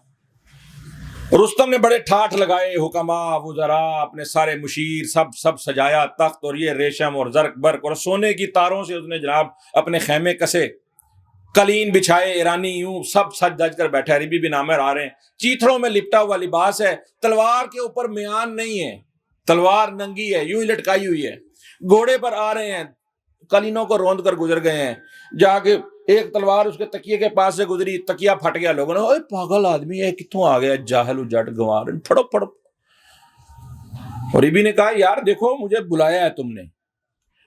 رستم نے بڑے ٹھاٹھ لگائے، حکماء وزراء اپنے سارے مشیر سب سجایا، تخت اور یہ ریشم اور زرق برق اور سونے کی تاروں سے اس نے جناب اپنے خیمے کسے، قلین بچھائے، ایرانی یوں سب سج دج کر بیٹھے. ربی بن عامر آ رہے ہیں، چیتھڑوں میں لپٹا ہوا لباس ہے، تلوار کے اوپر میان نہیں ہے، تلوار ننگی ہے، یوں ہی لٹکائی ہوئی ہے. گھوڑے پر آ رہے ہیں، قلینوں کو روند کر گزر گئے ہیں. جا کے ایک تلوار اس کے تکیے کے پاس سے گزری، تکیہ پھٹ گیا. لوگوں نے اوے پاگل آدمی ہے، کتوں آ گیا جاہل و جٹ گنوار، پھڑو پھڑو. اور ربی نے کہا یار دیکھو مجھے بلایا ہے،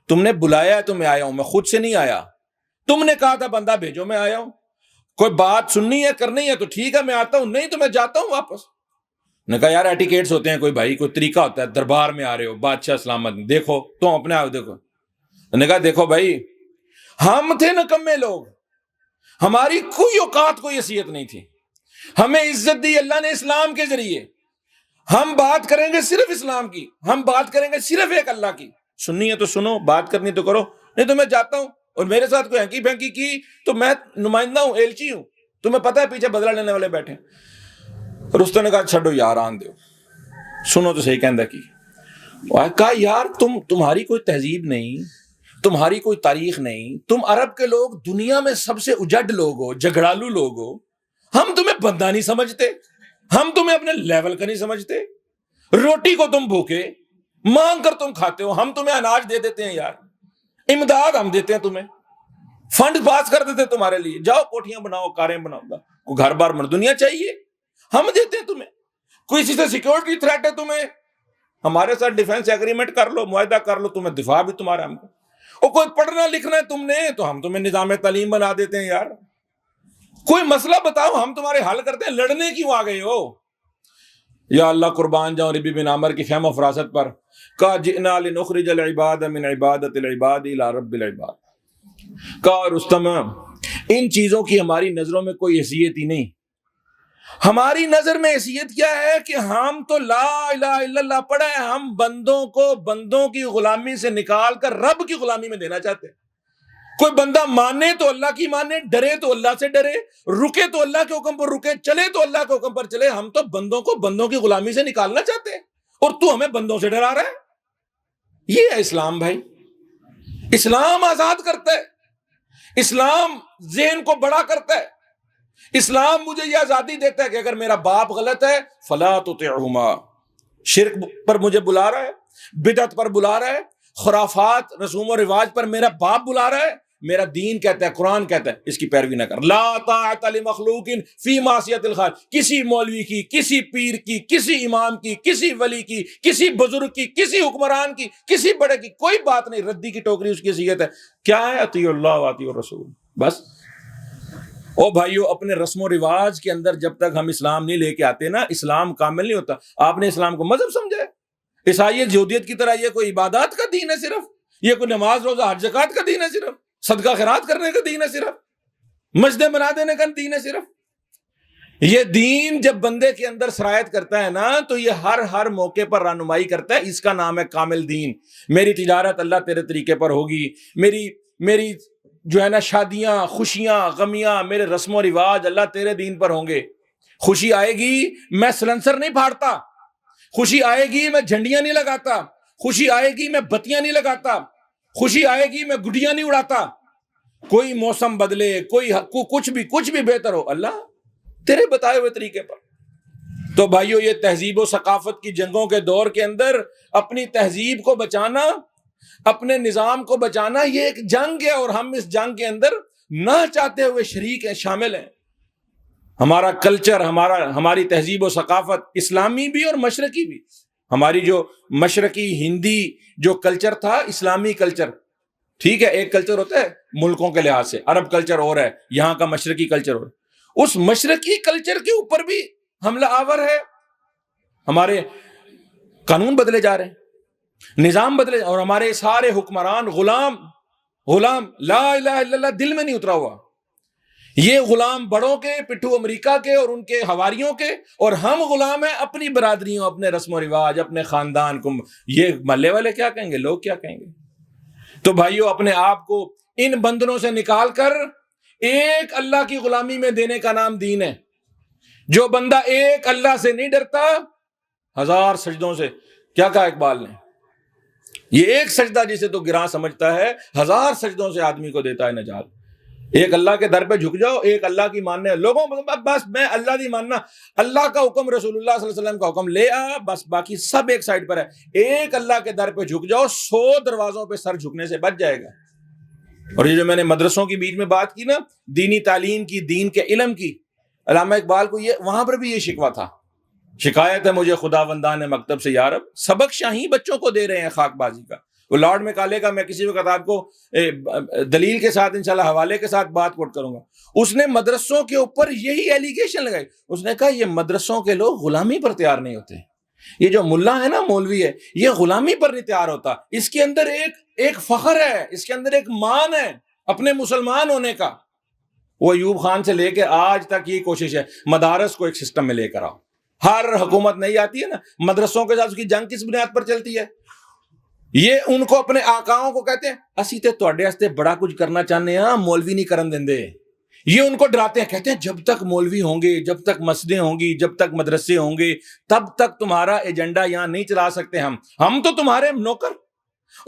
تم نے بلایا ہے تو میں آیا ہوں، میں خود سے نہیں آیا. تم نے کہا تھا بندہ بھیجو، میں آیا ہوں. کوئی بات سننی ہے کرنی ہے تو ٹھیک ہے میں آتا ہوں، نہیں تو میں جاتا ہوں واپس. نے کہا یار ایٹیکیٹس ہوتے ہیں، کوئی بھائی کوئی طریقہ ہوتا ہے، دربار میں آ رہے ہو، بادشاہ سلامت، دیکھو تم اپنے آپ دیکھو. نے کہا دیکھو بھائی ہم تھے نکمے لوگ، ہماری کوئی اوقات کوئی حیثیت نہیں تھی، ہمیں عزت دی اللہ نے اسلام کے ذریعے. ہم بات کریں گے صرف اسلام کی، ہم بات کریں گے صرف ایک اللہ کی. سننی ہے تو سنو، بات کرنی تو کرو، نہیں تو میں جاتا ہوں. اور میرے ساتھ کوئی ہنکی پھینکی کی تو میں نمائندہ ہوں، ایلچی ہوں، تمہیں پتہ ہے پیچھے بدلہ لینے والے بیٹھے. رستم نے کہا چھڈو یار آن دو، سنو تو صحیح کہندا کی. کہا یار تمہاری کوئی تہذیب نہیں، تمہاری کوئی تاریخ نہیں، تم عرب کے لوگ دنیا میں سب سے اجڑ لوگ ہو، جھگڑالو لوگ ہو. ہم تمہیں بندہ نہیں سمجھتے، ہم تمہیں اپنے لیول کا نہیں سمجھتے. روٹی کو تم بھوکے مانگ کر تم کھاتے ہو، ہم تمہیں اناج دے دیتے ہیں یار، امداد ہم دیتے ہیں تمہیں، فنڈ پاس کر دیتے تمہارے لیے، جاؤ کوٹھیاں بناؤ، کاریں بناؤ، کوئی گھر بار بن، دنیا چاہیے ہم دیتے ہیں تمہیں. کوئی کسی سے سیکورٹی تھریٹ ہے تمہیں، ہمارے ساتھ ڈیفنس ایگریمنٹ کر لو، معاہدہ کر لو، تمہیں دفاع بھی تمہارا ہم کو. اور کوئی پڑھنا لکھنا ہے تم نے تو ہم تمہیں نظام تعلیم بنا دیتے ہیں یار. کوئی مسئلہ بتاؤ ہم تمہارے حل کرتے ہیں، لڑنے کیوں آ گئے ہو. یا اللہ قربان جاؤں ربی بن عامر کی خیمہ فراست پر. کہا جئنا لنخرج العباد من عبادت العباد الى رب العباد. کہا رستم ان چیزوں کی ہماری نظروں میں کوئی حیثیت ہی نہیں. ہماری نظر میں حیثیت کیا ہے کہ ہم تو لا الہ الا اللہ پڑھا ہے، ہم بندوں کو بندوں کی غلامی سے نکال کر رب کی غلامی میں دینا چاہتے ہیں. کوئی بندہ مانے تو اللہ کی مانے، ڈرے تو اللہ سے ڈرے، رکے تو اللہ کے حکم پر رکے، چلے تو اللہ کے حکم پر چلے. ہم تو بندوں کو بندوں کی غلامی سے نکالنا چاہتے ہیں اور تو ہمیں بندوں سے ڈرا رہا ہے. یہ ہے اسلام بھائی. اسلام آزاد کرتا ہے، اسلام ذہن کو بڑا کرتا ہے. اسلام مجھے یہ آزادی دیتا ہے کہ اگر میرا باپ غلط ہے فلا تطعہما، شرک پر مجھے بلا رہا ہے، بدعت پر بلا رہا ہے، خرافات رسوم و رواج پر میرا باپ بلا رہا ہے، میرا دین کہتا ہے، قرآن کہتا ہے، اس کی پیروی نہ کر۔ لا طاعت لمخلوق فی معصیت الخالق، کسی مولوی کی، کسی پیر کی، کسی امام کی، کسی ولی کی، کسی بزرگ کی، کسی حکمران کی، کسی بڑے کی کوئی بات نہیں، ردی کی ٹوکری اس کی حیثیت ہے۔ کیا ہے؟ اطیعوا اللہ و اطیعوا الرسول، بس۔ او بھائیو، اپنے رسم و رواج کے اندر جب تک ہم اسلام نہیں لے کے آتے نا، اسلام کامل نہیں ہوتا۔ آپ نے اسلام کو مذہب سمجھا ہے، عیسائیت یہودیت کی طرح یہ کوئی عبادات کا دین ہے صرف، یہ کوئی نماز روزہ حج زکات کا دین ہے صرف، صدقہ خیرات کرنے کا دین ہے صرف، مسجدیں بنا دینے کا دین ہے صرف۔ یہ دین جب بندے کے اندر سرایت کرتا ہے نا تو یہ ہر موقع پر رہنمائی کرتا ہے، اس کا نام ہے کامل دین۔ میری تجارت اللہ تیرے طریقے پر ہوگی، میری جو ہے نا شادیاں، خوشیاں، غمیاں، میرے رسم و رواج اللہ تیرے دین پر ہوں گے۔ خوشی آئے گی میں سلنسر نہیں پھاڑتا، خوشی آئے گی میں جھنڈیاں نہیں لگاتا، خوشی آئے گی میں بتیاں نہیں لگاتا، خوشی آئے گی میں گڈیاں نہیں اڑاتا۔ کوئی موسم بدلے، کوئی کچھ بھی بہتر ہو، اللہ تیرے بتائے ہوئے طریقے پر۔ تو بھائیو، یہ تہذیب و ثقافت کی جنگوں کے دور کے اندر اپنی تہذیب کو بچانا، اپنے نظام کو بچانا، یہ ایک جنگ ہے، اور ہم اس جنگ کے اندر نہ چاہتے ہوئے شریک ہیں، شامل ہیں۔ ہمارا کلچر، ہماری تہذیب و ثقافت، اسلامی بھی اور مشرقی بھی، ہماری جو مشرقی ہندی جو کلچر تھا، اسلامی کلچر، ٹھیک ہے، ایک کلچر ہوتا ہے ملکوں کے لحاظ سے، عرب کلچر اور ہے، یہاں کا مشرقی کلچر اور ہے۔ اس مشرقی کلچر کے اوپر بھی حملہ آور ہے، ہمارے قانون بدلے جا رہے ہیں، نظام بدلے، اور ہمارے سارے حکمران غلام لا الہ الا اللہ دل میں نہیں اترا ہوا۔ یہ غلام بڑوں کے، پٹھو امریکہ کے اور ان کے حواریوں کے، اور ہم غلام ہیں اپنی برادریوں، اپنے رسم و رواج، اپنے خاندان کو۔ یہ محلے والے کیا کہیں گے، لوگ کیا کہیں گے؟ تو بھائیو، اپنے آپ کو ان بندنوں سے نکال کر ایک اللہ کی غلامی میں دینے کا نام دین ہے۔ جو بندہ ایک اللہ سے نہیں ڈرتا، 1000 سجدوں سے، کیا کہا اقبال نے، یہ ایک سجدہ جسے تو گراں سمجھتا ہے، 1000 سجدوں سے آدمی کو دیتا ہے نجات۔ ایک اللہ کے در پہ جھک جاؤ، ایک اللہ کی ماننے، لوگوں بس میں اللہ دی ماننا، اللہ کا حکم، رسول اللہ صلی اللہ علیہ وسلم کا حکم لے آ، بس باقی سب ایک سائڈ پر ہے۔ ایک اللہ کے در پہ جھک جاؤ، 100 دروازوں پہ سر جھکنے سے بچ جائے گا۔ اور یہ جو میں نے مدرسوں کی بیچ میں بات کی نا، دینی تعلیم کی، دین کے علم کی، علامہ اقبال کو یہ وہاں پر بھی یہ شکوہ تھا، شکایت ہے مجھے خداوندان مکتب سے یا رب، سبق شاہی بچوں کو دے رہے ہیں خاک بازی کا۔ وہ لارڈ میکالے کا، میں کسی وقت آپ کو دلیل کے ساتھ انشاءاللہ حوالے کے ساتھ بات کوٹ کروں گا، اس نے مدرسوں کے اوپر یہی ایلیگیشن لگائی۔ اس نے کہا یہ مدرسوں کے لوگ غلامی پر تیار نہیں ہوتے، یہ جو ملا ہے نا، مولوی ہے، یہ غلامی پر نہیں تیار ہوتا، اس کے اندر ایک فخر ہے، اس کے اندر ایک مان ہے اپنے مسلمان ہونے کا۔ وہ ایوب خان سے لے کے آج تک یہ کوشش ہے، مدارس کو ایک سسٹم میں لے کر آؤ۔ ہر حکومت نہیں آتی ہے نا، مدرسوں کے ساتھ اس کی جنگ کس بنیاد پر چلتی ہے؟ یہ ان کو اپنے آقاؤں کو کہتے ہیں اسی تے تواڈے واسطے بڑا کچھ کرنا چاہنے ہاں، مولوی نہیں کرن دیندے۔ یہ ان کو ڈراتے ہیں، کہتے ہیں جب تک مولوی ہوں گے، جب تک مسجدیں ہوں گی، جب تک مدرسے ہوں گے، تب تک تمہارا ایجنڈا یہاں نہیں چلا سکتے ہم تو تمہارے نوکر،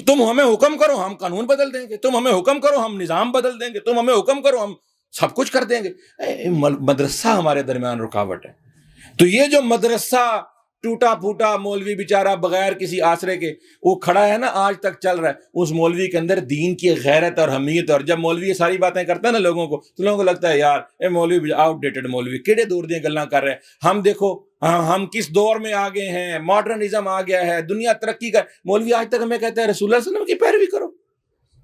تم ہمیں حکم کرو ہم قانون بدل دیں گے، تم ہمیں حکم کرو ہم نظام بدل دیں گے، تم ہمیں حکم کرو ہم سب کچھ کر دیں گے۔ مدرسہ ہمارے درمیان رکاوٹ ہے۔ تو یہ جو مدرسہ ٹوٹا پھوٹا مولوی بیچارہ بغیر کسی آسرے کے وہ کھڑا ہے نا، آج تک چل رہا ہے، اس مولوی کے اندر دین کی غیرت اور حمیت، اور جب مولوی یہ ساری باتیں کرتا ہے نا لوگوں کو، تو لوگوں کو لگتا ہے یار اے مولوی آؤٹ ڈیٹڈ مولوی، کیڑے دور دیاں گلاں کر رہے ہیں، ہم دیکھو ہم کس دور میں آ گئے ہیں، ماڈرنزم آ گیا ہے، دنیا ترقی کر۔ مولوی آج تک ہمیں کہتا ہے رسول اللہ صلی اللہ علیہ وسلم کی پیروی کرو،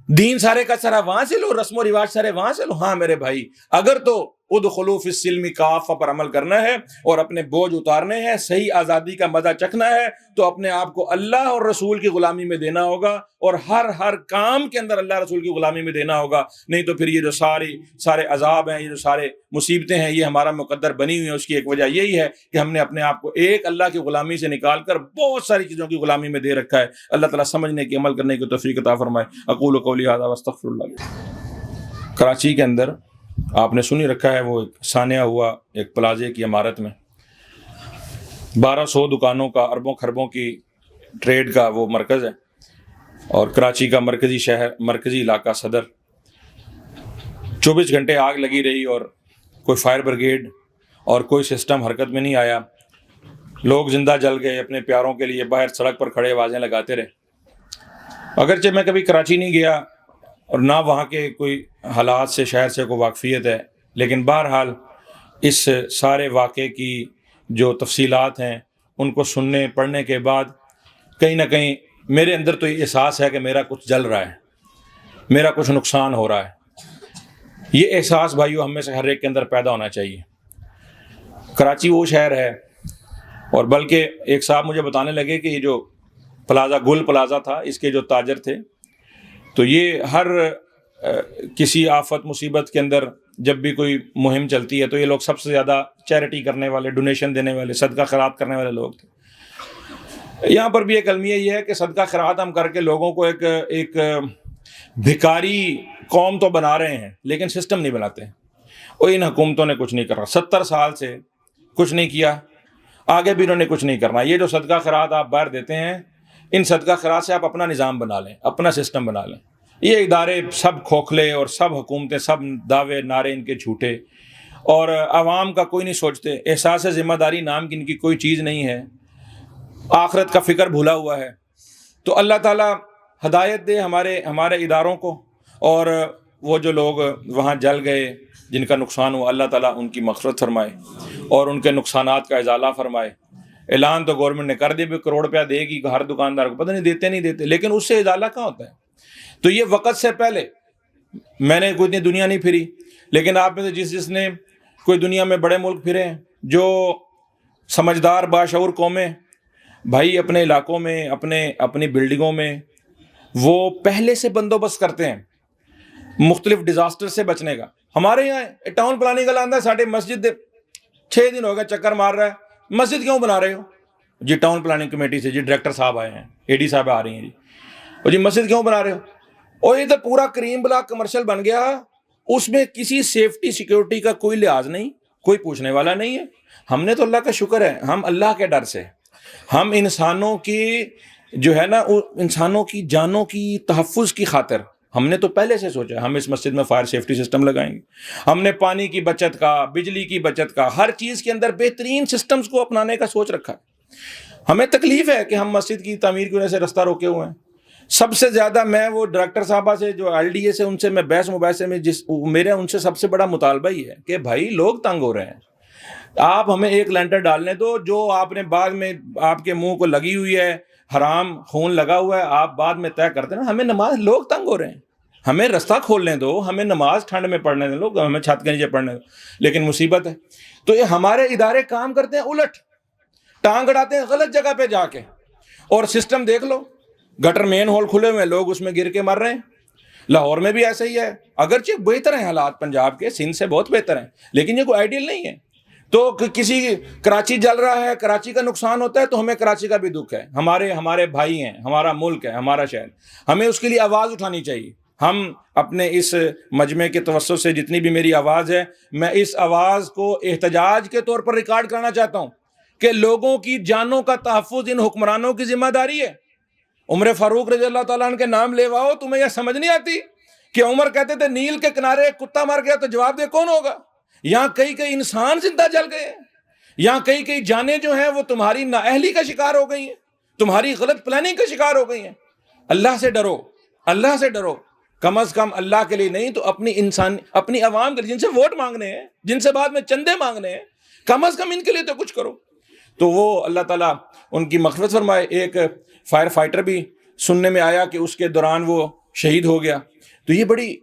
دین سارے کا سارا وہاں سے لو، رسم و رواج سارے وہاں سے لو۔ ہاں میرے بھائی، اگر تو ادخلوا فی السلم کافہ پر عمل کرنا ہے اور اپنے بوجھ اتارنے ہیں، صحیح آزادی کا مزہ چکھنا ہے، تو اپنے آپ کو اللہ اور رسول کی غلامی میں دینا ہوگا، اور ہر کام کے اندر اللہ رسول کی غلامی میں دینا ہوگا، نہیں تو پھر یہ جو سارے عذاب ہیں، یہ جو سارے مصیبتیں ہیں، یہ ہمارا مقدر بنی ہوئی ہیں۔ اس کی ایک وجہ یہی ہے کہ ہم نے اپنے آپ کو ایک اللہ کی غلامی سے نکال کر بہت ساری چیزوں کی غلامی میں دے رکھا ہے۔ اللہ تعالیٰ سمجھنے کی، عمل کرنے کی توفیق عطا فرمائے۔ اقول قولی ھذا واستغفر اللہ۔ کراچی کے اندر آپ نے سنی رکھا ہے، وہ ایک سانحہ ہوا ایک پلازے کی عمارت میں، 1200 دکانوں کا، اربوں خربوں کی ٹریڈ کا وہ مرکز ہے، اور کراچی کا مرکزی علاقہ صدر، 24 گھنٹے آگ لگی رہی، اور کوئی فائر بریگیڈ اور کوئی سسٹم حرکت میں نہیں آیا۔ لوگ زندہ جل گئے، اپنے پیاروں کے لیے باہر سڑک پر کھڑے آوازیں لگاتے رہے۔ اگرچہ میں کبھی کراچی نہیں گیا، اور نہ وہاں کے کوئی حالات سے شہر سے کوئی واقفیت ہے، لیکن بہرحال اس سارے واقعے کی جو تفصیلات ہیں ان کو سننے پڑھنے کے بعد کہیں نہ کہیں میرے اندر تو یہ احساس ہے کہ میرا کچھ جل رہا ہے، میرا کچھ نقصان ہو رہا ہے۔ یہ احساس بھائیو ہم میں سے ہر ایک کے اندر پیدا ہونا چاہیے۔ کراچی وہ شہر ہے، اور بلکہ ایک صاحب مجھے بتانے لگے کہ یہ جو پلازا گل پلازا تھا، اس کے جو تاجر تھے، تو یہ ہر کسی آفت مصیبت کے اندر جب بھی کوئی مہم چلتی ہے تو یہ لوگ سب سے زیادہ چیریٹی کرنے والے، ڈونیشن دینے والے، صدقہ خیرات کرنے والے لوگ تھے۔ یہاں پر بھی ایک المیہ یہ ہے کہ صدقہ خیرات ہم کر کے لوگوں کو ایک بھکاری قوم تو بنا رہے ہیں، لیکن سسٹم نہیں بناتے۔ اور ان حکومتوں نے کچھ نہیں کر رہا، 70 سال سے کچھ نہیں کیا، آگے بھی انہوں نے کچھ نہیں کرنا۔ یہ جو صدقہ خیرات آپ باہر دیتے ہیں، ان صدقہ خیرات سے آپ اپنا نظام بنا لیں، اپنا سسٹم بنا لیں۔ یہ ادارے سب کھوکھلے اور سب حکومتیں، سب دعوے نعرے ان کے جھوٹے، اور عوام کا کوئی نہیں سوچتے۔ احساس ذمہ داری نام کی ان کی کوئی چیز نہیں ہے، آخرت کا فکر بھولا ہوا ہے۔ تو اللہ تعالیٰ ہدایت دے ہمارے اداروں کو، اور وہ جو لوگ وہاں جل گئے جن کا نقصان ہوا، اللہ تعالیٰ ان کی مغفرت فرمائے اور ان کے نقصانات کا ازالہ فرمائے۔ اعلان تو گورنمنٹ نے کر دیا بھی کروڑ روپیہ دے گی ہر دکاندار کو، پتہ نہیں دیتے، لیکن اس سے ازالہ کہاں ہوتا ہے؟ تو یہ وقت سے پہلے، میں نے کوئی دنیا نہیں پھری، لیکن آپ میں سے جس نے کوئی دنیا میں بڑے ملک پھرے ہیں، جو سمجھدار باشعور قومیں بھائی اپنے علاقوں میں، اپنی بلڈنگوں میں وہ پہلے سے بندوبست کرتے ہیں مختلف ڈیزاسٹر سے بچنے کا۔ ہمارے یہاں ٹاؤن پلاننگ کا لاندہ ساڑھے مسجد 6 دن ہو گئے چکر مار رہا ہے، مسجد کیوں بنا رہے ہو جی؟ ٹاؤن پلاننگ کمیٹی سے جی ڈائریکٹر صاحب آئے ہیں، اے ڈی صاحب آ رہی ہیں جی، اور جی مسجد کیوں بنا رہے ہو؟ اور یہ تو پورا کریم بلاک کمرشل بن گیا، اس میں کسی سیفٹی سیکیورٹی کا کوئی لحاظ نہیں، کوئی پوچھنے والا نہیں ہے۔ ہم نے تو اللہ کا شکر ہے، ہم اللہ کے ڈر سے، ہم انسانوں کی جو ہے نا، انسانوں کی جانوں کی تحفظ کی خاطر ہم نے تو پہلے سے سوچا ہم اس مسجد میں فائر سیفٹی سسٹم لگائیں گے۔ ہم نے پانی کی بچت کا، بجلی کی بچت کا، ہر چیز کے اندر بہترین سسٹمز کو اپنانے کا سوچ رکھا ہے۔ ہمیں تکلیف ہے کہ ہم مسجد کی تعمیر کی وجہ سے رستہ روکے ہوئے ہیں۔ سب سے زیادہ میں وہ ڈائریکٹر صاحبہ سے جو ایل ڈی اے سے، ان سے میں بحث مباحثے میں میرا ان سے سب سے بڑا مطالبہ ہی ہے کہ بھائی لوگ تنگ ہو رہے ہیں، آپ ہمیں ایک لینٹر ڈالنے دو، جو آپ نے بعد میں آپ کے منہ کو لگی ہوئی ہے، حرام خون لگا ہوا ہے، آپ بعد میں طے کرتے نا، ہمیں نماز، لوگ تنگ ہو رہے ہیں، ہمیں رستہ کھولنے دو، ہمیں نماز ٹھنڈ میں پڑھنے دیں، لوگ ہمیں چھت کے نیچے پڑھنے دو۔ لیکن مصیبت ہے، تو یہ ہمارے ادارے کام کرتے ہیں الٹ، ٹانگ اڑاتے ہیں غلط جگہ پہ جا کے، اور سسٹم دیکھ لو، گٹر مین ہول کھلے ہوئے، لوگ اس میں گر کے مر رہے ہیں۔ لاہور میں بھی ایسا ہی ہے، اگرچہ بہتر ہیں حالات پنجاب کے، سندھ سے بہت بہتر ہیں، لیکن یہ کوئی آئیڈیل نہیں ہے۔ تو کسی کراچی جل رہا ہے، کراچی کا نقصان ہوتا ہے تو ہمیں کراچی کا بھی دکھ ہے، ہمارے بھائی ہیں، ہمارا ملک ہے، ہمارا شہر، ہمیں اس کے لیے آواز اٹھانی چاہیے۔ ہم اپنے اس مجمع کے توسط سے جتنی بھی میری آواز ہے، میں اس آواز کو احتجاج کے طور پر ریکارڈ کرنا چاہتا ہوں کہ لوگوں کی جانوں کا تحفظ ان حکمرانوں کی ذمہ داری ہے۔ عمر فاروق رضی اللہ تعالیٰ عنہ کے نام لیواؤ، تمہیں یہ سمجھ نہیں آتی کہ عمر کہتے تھے نیل کے کنارے ایک کتا مر گیا تو جواب دے کون ہوگا؟ یہاں کئی انسان زندہ جل گئے ہیں، یہاں کئی جانیں جو ہیں وہ تمہاری نااہلی کا شکار ہو گئی ہیں، تمہاری غلط پلاننگ کا شکار ہو گئی ہیں۔ اللہ سے ڈرو، اللہ سے ڈرو، کم از کم اللہ کے لیے نہیں تو اپنی عوام کے لیے، جن سے ووٹ مانگنے ہیں، جن سے بعد میں چندے مانگنے ہیں، کم از کم ان کے لیے تو کچھ کرو۔ تو وہ اللہ تعالیٰ ان کی مغفرت فرمائے۔ ایک فائر فائٹر بھی سننے میں آیا کہ اس کے دوران وہ شہید ہو گیا، تو یہ بڑی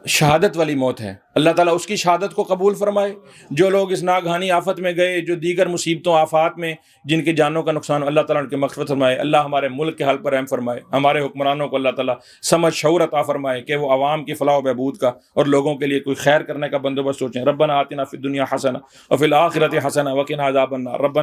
شہادت والی موت ہے۔ اللہ تعالیٰ اس کی شہادت کو قبول فرمائے۔ جو لوگ اس ناگہانی آفت میں گئے، جو دیگر مصیبتوں آفات میں جن کی جانوں کا نقصان، اللہ تعالیٰ ان کی مغفرت فرمائے۔ اللہ ہمارے ملک کے حال پر رحم فرمائے، ہمارے حکمرانوں کو اللہ تعالیٰ سمجھ شعور عطا فرمائے کہ وہ عوام کی فلاح و بہبود کا اور لوگوں کے لیے کوئی خیر کرنے کا بندوبست سوچیں۔ ربنا آتنا فی الدنیا حسنہ وفی الآخرۃ حسنہ وقنا عذاب النار۔ ربنا